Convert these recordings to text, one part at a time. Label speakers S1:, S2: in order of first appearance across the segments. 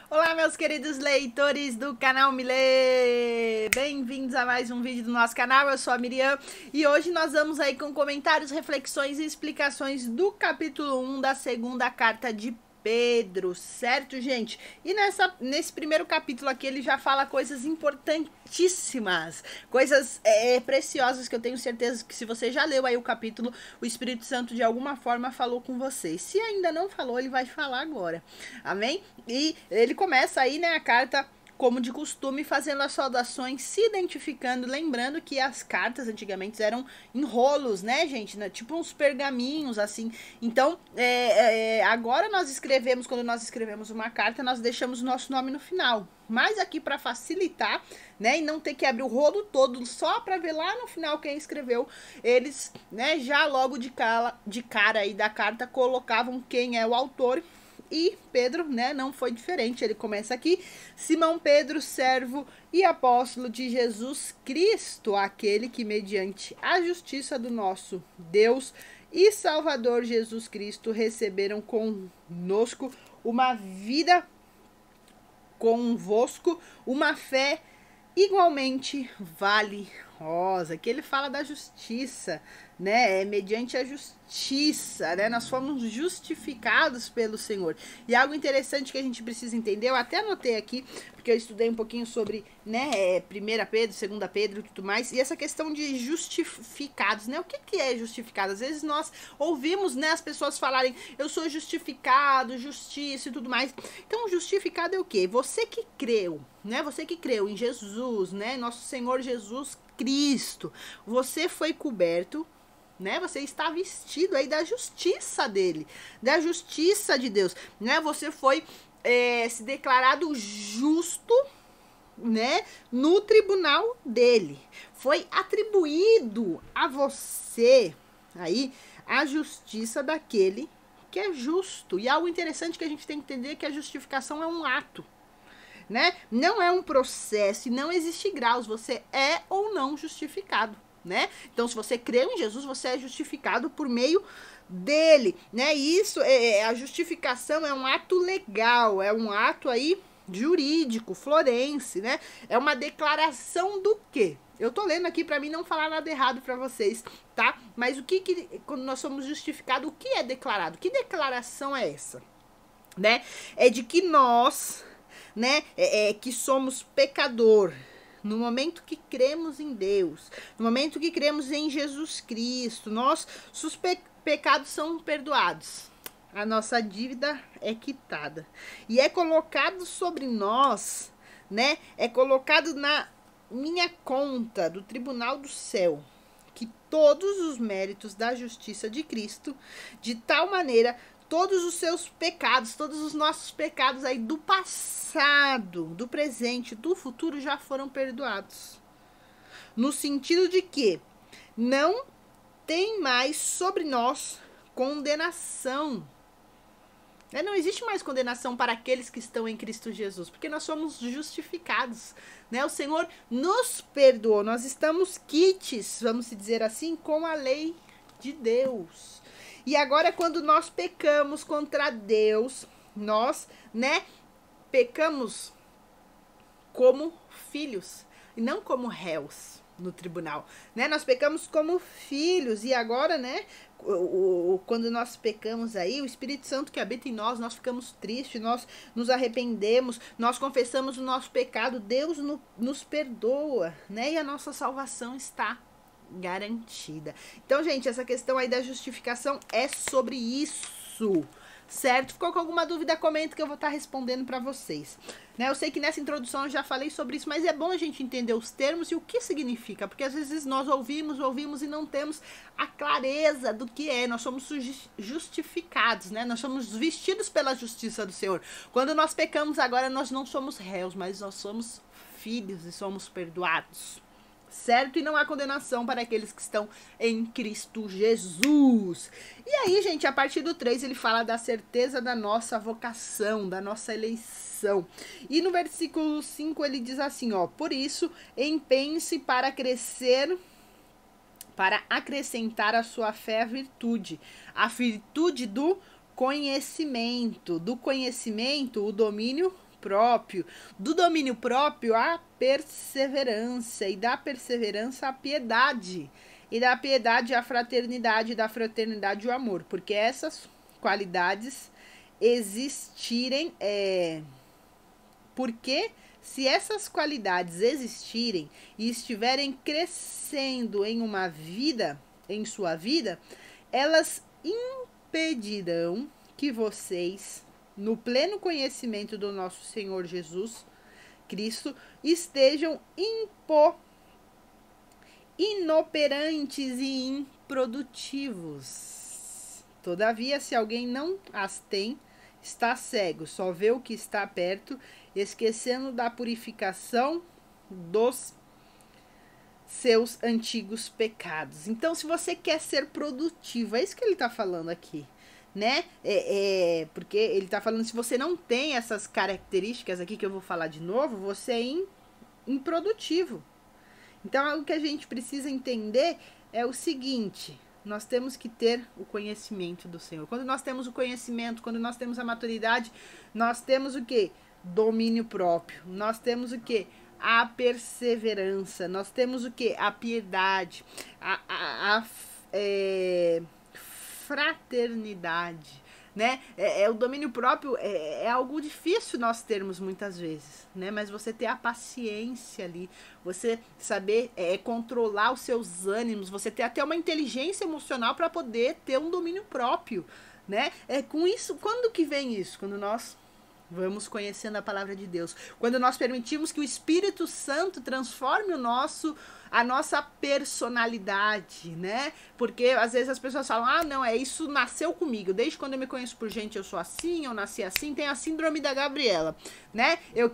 S1: Olá, meus queridos leitores do canal Milê! Bem-vindos a mais um vídeo do nosso canal, eu sou a Miriam e hoje nós vamos aí com comentários, reflexões e explicações do capítulo 1 da segunda carta de Pedro, certo, gente? E nesse primeiro capítulo aqui ele já fala coisas importantíssimas, coisas preciosas que eu tenho certeza que se você já leu aí o capítulo, o Espírito Santo de alguma forma falou com vocês. Se ainda não falou, ele vai falar agora, amém? E ele começa aí, né, a carta como de costume, fazendo as saudações, se identificando, lembrando que as cartas antigamente eram enrolos, né, gente? Tipo uns pergaminhos, assim. Então, agora nós escrevemos, quando nós escrevemos uma carta, nós deixamos o nosso nome no final. Mas aqui para facilitar, né, e não ter que abrir o rolo todo só para ver lá no final quem escreveu, eles, né, já logo de cara aí da carta colocavam quem é o autor. E Pedro, né, não foi diferente. Ele começa aqui: Simão Pedro, servo e apóstolo de Jesus Cristo, aquele que mediante a justiça do nosso Deus e Salvador Jesus Cristo receberam conosco uma vida convosco, uma fé igualmente valiosa, que ele fala da justiça, né? É mediante a justiça, né? Nós fomos justificados pelo Senhor. E algo interessante que a gente precisa entender, eu até anotei aqui, porque eu estudei um pouquinho sobre, né, 1 Pedro, 2 Pedro e tudo mais, e essa questão de justificados, né? O que é justificado? Às vezes nós ouvimos, né, as pessoas falarem, eu sou justificado, justiça e tudo mais. Então, justificado é o quê? Você que creu, né? Você que creu em Jesus, né? Nosso Senhor Jesus Cristo. Você foi coberto, né? Você está vestido aí da justiça dele, da justiça de Deus, né? Você foi se declarado justo, né? No tribunal dele. Foi atribuído a você aí a justiça daquele que é justo. E algo interessante que a gente tem que entender é que a justificação é um ato, né? Não é um processo e não existe graus. Você é ou não justificado, né? Então, se você creu em Jesus, você é justificado por meio dele, né? E isso a justificação é um ato legal, é um ato aí jurídico, florense, né? É uma declaração do quê? Eu tô lendo aqui para mim não falar nada errado para vocês, tá? Mas quando nós somos justificados, o que é declarado? Que declaração é essa, né? É de que nós, né, que somos pecador, no momento que cremos em Deus, no momento que cremos em Jesus Cristo, nossos pecados são perdoados, a nossa dívida é quitada e é colocado sobre nós, né, é colocado na minha conta do tribunal do céu, que todos os méritos da justiça de Cristo, de tal maneira todos os seus pecados, todos os nossos pecados aí do passado, do presente, do futuro já foram perdoados. No sentido de que não tem mais sobre nós condenação. Não existe mais condenação para aqueles que estão em Cristo Jesus, porque nós somos justificados, né? O Senhor nos perdoou, nós estamos quites, vamos dizer assim, com a lei de Deus. E agora, quando nós pecamos contra Deus, nós, né, pecamos como filhos e não como réus no tribunal, né? Nós pecamos como filhos e agora, né, quando nós pecamos aí, o Espírito Santo que habita em nós, nós ficamos tristes, nós nos arrependemos, nós confessamos o nosso pecado, Deus nos perdoa, né? E a nossa salvação está garantida. Então, gente, essa questão aí da justificação é sobre isso, certo? Ficou com alguma dúvida? Comenta que eu vou estar respondendo para vocês, né? Eu sei que nessa introdução eu já falei sobre isso, mas é bom a gente entender os termos e o que significa, porque às vezes nós ouvimos e não temos a clareza do que é. Nós somos justificados, né? Nós somos vestidos pela justiça do Senhor. Quando nós pecamos agora, nós não somos réus, mas nós somos filhos e somos perdoados, certo? E não há condenação para aqueles que estão em Cristo Jesus. E aí, gente, a partir do 3 ele fala da certeza da nossa vocação, da nossa eleição. E no versículo 5 ele diz assim, ó: por isso, empenhe-se para crescer, para acrescentar à sua fé a virtude do conhecimento, o domínio próprio, do domínio próprio a perseverança, e da perseverança a piedade, e da piedade a fraternidade, e da fraternidade o amor, porque essas qualidades existirem, porque se essas qualidades existirem e estiverem crescendo em uma vida, em sua vida, elas impedirão que vocês, no pleno conhecimento do nosso Senhor Jesus Cristo, estejam inoperantes e improdutivos. Todavia, se alguém não as tem, está cego, só vê o que está perto, esquecendo da purificação dos seus antigos pecados. Então, se você quer ser produtivo, é isso que ele está falando aqui, né? Porque ele está falando, se você não tem essas características aqui que eu vou falar de novo, você é improdutivo. Então, o que a gente precisa entender é o seguinte: nós temos que ter o conhecimento do Senhor. Quando nós temos o conhecimento, quando nós temos a maturidade, nós temos o quê? Domínio próprio. Nós temos o quê? A perseverança. Nós temos o quê? A piedade. A fraternidade. Né? O domínio próprio é algo difícil nós termos muitas vezes, né? Mas você ter a paciência ali, você saber controlar os seus ânimos, você ter até uma inteligência emocional para poder ter um domínio próprio, né? Com isso, quando que vem isso? Quando nós vamos conhecendo a palavra de Deus, quando nós permitimos que o Espírito Santo transforme a nossa personalidade, né? Porque às vezes as pessoas falam, não, isso nasceu comigo, desde quando eu me conheço por gente eu sou assim, eu nasci assim, tem a síndrome da Gabriela, né? Eu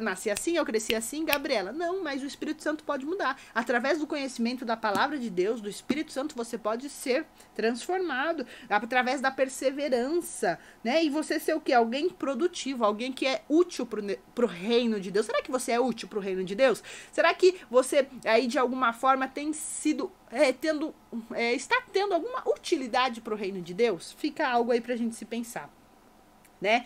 S1: nasci assim, eu cresci assim, Gabriela. Não, mas o Espírito Santo pode mudar. Através do conhecimento da palavra de Deus, do Espírito Santo, você pode ser transformado, através da perseverança, né? E você ser o quê? Alguém produtivo, alguém que é útil pro reino de Deus. Será que você é útil pro reino de Deus? Será que você aí de alguma forma tem sido está tendo alguma utilidade para o reino de Deus? Fica algo aí para a gente se pensar, né?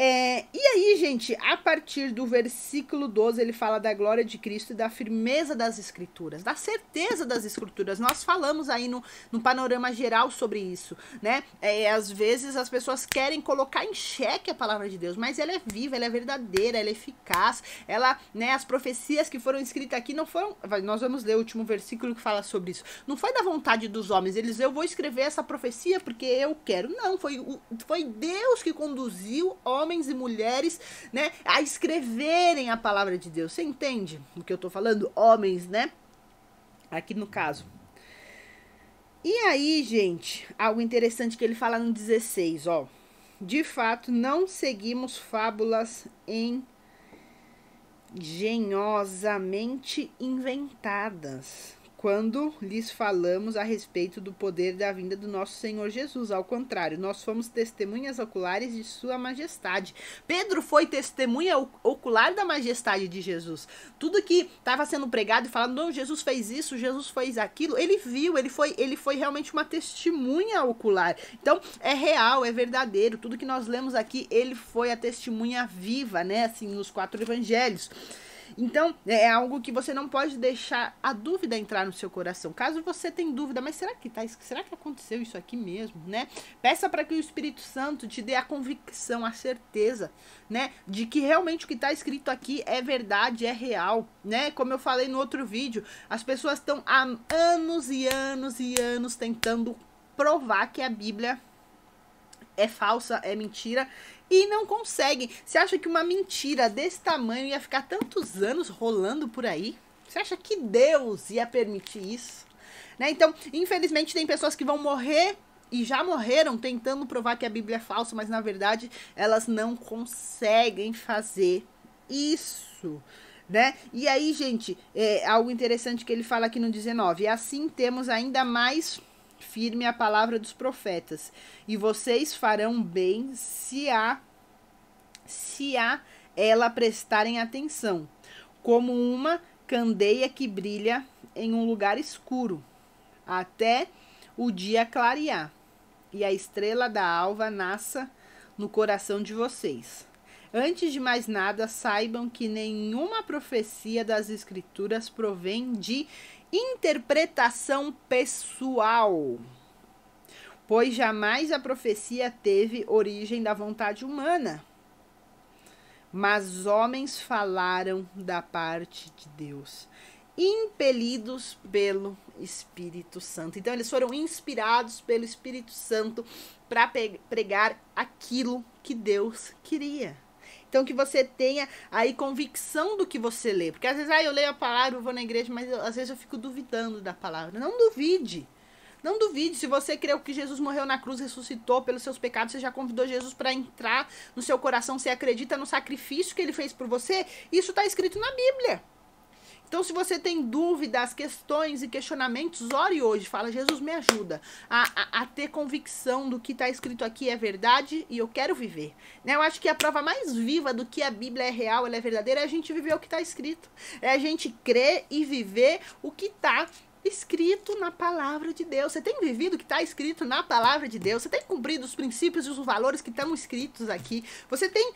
S1: E aí, gente, a partir do versículo 12, ele fala da glória de Cristo e da firmeza das Escrituras, da certeza das Escrituras. Nós falamos aí no panorama geral sobre isso, né? Às vezes as pessoas querem colocar em xeque a palavra de Deus, mas ela é viva, ela é verdadeira, ela é eficaz. As profecias que foram escritas aqui não foram... Nós vamos ler o último versículo que fala sobre isso. Não foi da vontade dos homens, eu vou escrever essa profecia porque eu quero. Não, foi Deus que conduziu homens e mulheres, né, a escreverem a palavra de Deus. Você entende o que eu tô falando? Homens, né? Aqui no caso. E aí, gente, algo interessante que ele fala no 16, ó. De fato, não seguimos fábulas engenhosamente inventadas quando lhes falamos a respeito do poder da vinda do nosso Senhor Jesus. Ao contrário, nós fomos testemunhas oculares de sua majestade. Pedro foi testemunha ocular da majestade de Jesus. Tudo que estava sendo pregado e falando, não, Jesus fez isso, Jesus fez aquilo, ele viu, ele foi realmente uma testemunha ocular. Então, é real, é verdadeiro. Tudo que nós lemos aqui, ele foi a testemunha viva, né, assim, nos 4 evangelhos. Então, é algo que você não pode deixar a dúvida entrar no seu coração. Caso você tenha dúvida, mas será que aconteceu isso aqui mesmo, né? Peça para que o Espírito Santo te dê a convicção, a certeza, né? De que realmente o que está escrito aqui é verdade, é real, né? Como eu falei no outro vídeo, as pessoas estão há anos e anos e anos tentando provar que a Bíblia é falsa, é mentira, e não conseguem. Você acha que uma mentira desse tamanho ia ficar tantos anos rolando por aí? Você acha que Deus ia permitir isso? Né? Então, infelizmente, tem pessoas que vão morrer e já morreram tentando provar que a Bíblia é falsa, mas na verdade elas não conseguem fazer isso, né? E aí, gente, algo interessante que ele fala aqui no 19, e assim temos ainda mais firme a palavra dos profetas, e vocês farão bem se a ela prestarem atenção, como uma candeia que brilha em um lugar escuro, até o dia clarear, e a estrela da alva nasça no coração de vocês. Antes de mais nada, saibam que nenhuma profecia das Escrituras provém de interpretação pessoal, pois jamais a profecia teve origem da vontade humana, mas homens falaram da parte de Deus, impelidos pelo Espírito Santo. Então eles foram inspirados pelo Espírito Santo para pregar aquilo que Deus queria. Então que você tenha aí convicção do que você lê. Porque às vezes eu leio a palavra, eu vou na igreja, mas às vezes eu fico duvidando da palavra. Não duvide. Não duvide. Se você creu que Jesus morreu na cruz, ressuscitou pelos seus pecados, você já convidou Jesus para entrar no seu coração, você acredita no sacrifício que ele fez por você, isso está escrito na Bíblia. Então, se você tem dúvidas, questões e questionamentos, ore hoje. Fala, Jesus, me ajuda a ter convicção do que está escrito aqui é verdade e eu quero viver. Né? Eu acho que a prova mais viva do que a Bíblia é real, ela é verdadeira, é a gente viver o que está escrito. É a gente crer e viver o que está escrito na palavra de Deus. Você tem vivido o que está escrito na palavra de Deus? Você tem cumprido os princípios e os valores que estão escritos aqui? Você tem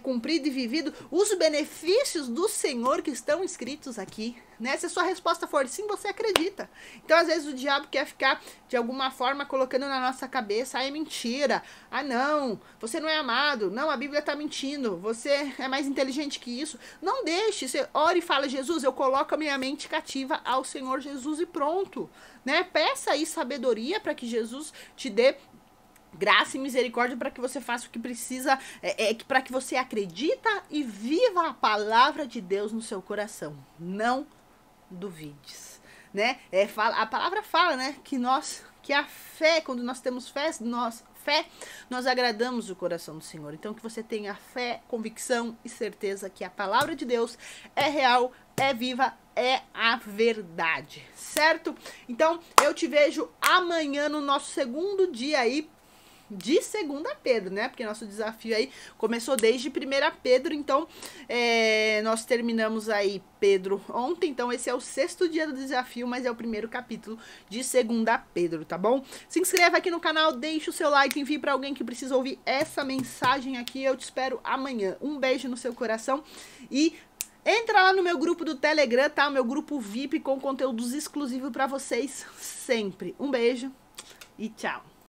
S1: cumprido e vivido os benefícios do Senhor que estão escritos aqui? Né? Se a sua resposta for sim, você acredita. Então, às vezes, o diabo quer ficar, de alguma forma, colocando na nossa cabeça, é mentira. Não, você não é amado. Não, a Bíblia está mentindo. Você é mais inteligente que isso. Não deixe. Você ore e fala, Jesus, eu coloco a minha mente cativa ao Senhor Jesus e pronto. Né? Peça aí sabedoria para que Jesus te dê graça e misericórdia para que você faça o que precisa, para que você acredita e viva a palavra de Deus no seu coração. Não duvides, né? A palavra fala, né, que a fé, quando nós temos fé, nós agradamos o coração do Senhor. Então que você tenha fé, convicção e certeza que a palavra de Deus é real, é viva, é a verdade, certo? Então eu te vejo amanhã no nosso segundo dia aí de 2 Pedro, né? Porque nosso desafio aí começou desde 1 Pedro, então nós terminamos aí Pedro ontem, então esse é o 6º dia do desafio, mas é o primeiro capítulo de 2 Pedro, tá bom? Se inscreva aqui no canal, deixe o seu like, envie para alguém que precisa ouvir essa mensagem aqui, eu te espero amanhã. Um beijo no seu coração e entra lá no meu grupo do Telegram, tá? O meu grupo VIP com conteúdos exclusivos para vocês sempre. Um beijo e tchau!